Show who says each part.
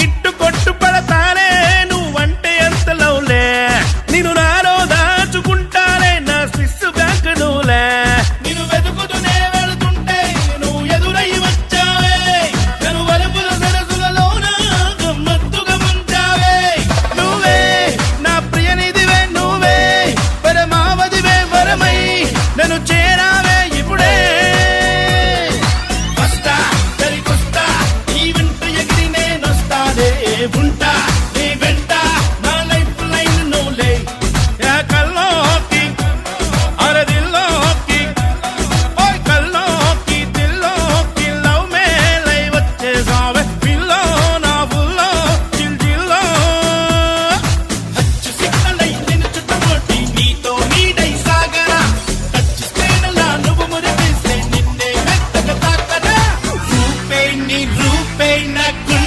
Speaker 1: ఇట్టు కొట్టు పడతానే నువ్వంటే ఎంత లవ్లే నేను నాలో దాచుకుంటానే నా స్విస్ బ్యాంక్ నువ్వులే నేను వెతుకుతూనే వెళుతుంటే నువ్వు ఎదురై వచ్చావే నన్ను వలుపుల సరసులలోన గమ్మత్తుగా ముంచావే నువ్వే నా ప్రియనిధివే నువ్వే పరమావధివే వరమై నన్ను చేరావే ఇప్పుడే వస్తా సరికొస్తా ఈ వెంట ఎగిరి నేనొస్తానే